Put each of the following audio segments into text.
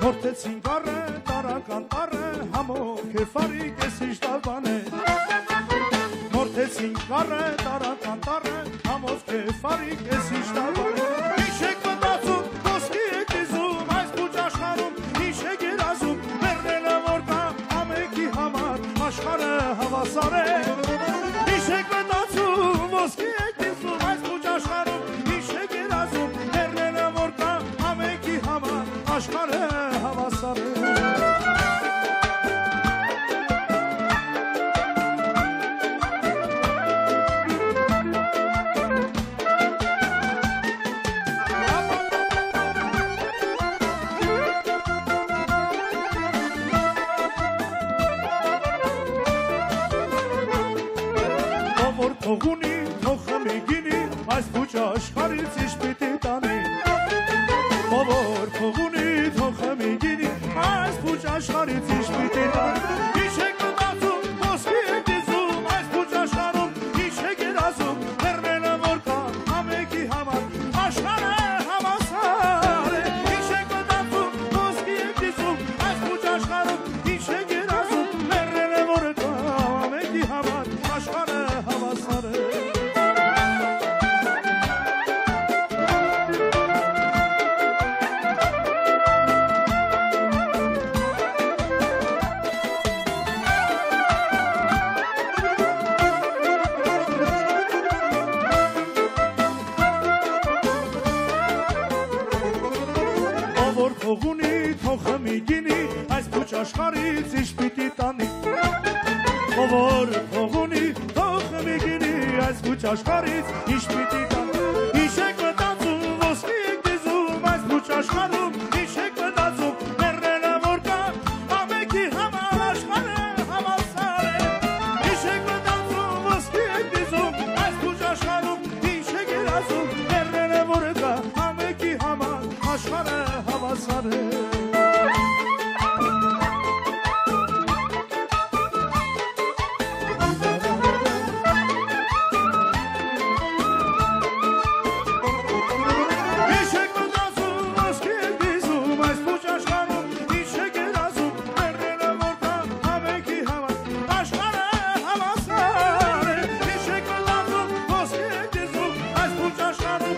Հորտեցին կարը, տարական տարը, համով կեվարի կեսիշ դալբան է Հորտեցին կարը, տարական տարը, համով կեվարի կեսիշ դալբան է Ինչ եք մտածում, ոսկի եք դիզում, այս բուջ աշխարում, ինչ եք երազում Մերնելը որ կա ամեկի համար, աշխարը հավասար է Ինչ եք մտածում, ոսկի եք դիզում, այս բուջ աշխարում, ինչ եք երազում Մերնելը որ կա ամեկի համար, աշխարը հավասար է Թող ունի, թող խմի գինի, այս բուջ աշխարհից ինչ պիտի տանի Ով որ թող ունի, թող խմի գինի, այս բուջ աշխարհից ինչ պիտի տանի Ինչ եք մտածում, ոսկի եք դիզում, այս բուջ աշխարհում ինչ եք երազում Մերնելը որ կա ամեկի համար, աշխարհը հավասար է Ինչ եք մտածում, ոսկի եք դիզում, այս բուջ աշխարհում ինչ եք երազում Մերնելը որ կա ամեկի համար, աշխարհը հավասար է Որ թող ունի, թող խմի գինի, այս բուջ աշխարհից ինչ պիտի տանի Ով որ թող ունի, թող խմի գինի, այս բուջ աշխարհից ինչ պիտի տանի Ինչ եք մտածում, ոսկի եք դիզում, այս բուջ աշխարհում ինչ եք մտածում Մերնելը որ կա, ամեկի համար աշխարհը հավասար է Ինչ եք մտածում, ոսկի եք դիզում, այս բուջ աշխարհում ինչ եք երազում Մերնելը որ կա, ամեկի համար աշխարհը հավասար է Ինչ եք մտածում, ոսկի եք դիզում, այս բուջ աշխարհում ինչ եք երազում Մերնելը որ կա, ամեկի համար աշխարհը հավասար է Ինչ եք մտածում, ոսկի եք դիզում, այս բուջ աշխարհում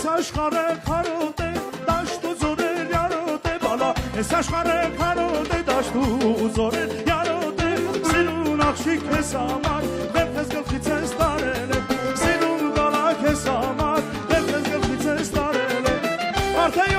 աշխարհը քարոտ է դաշտ ու զորեր յարոտ է բալա Ես աշխարհը քարոտ է դաշտ ու զորեր յարոտ է Սիրուն աղջիկ ես համար Վերքես գլխից ես տարել է Սիրուն գալակ ես համար Վերքես գլխից ես տարել է Արդեն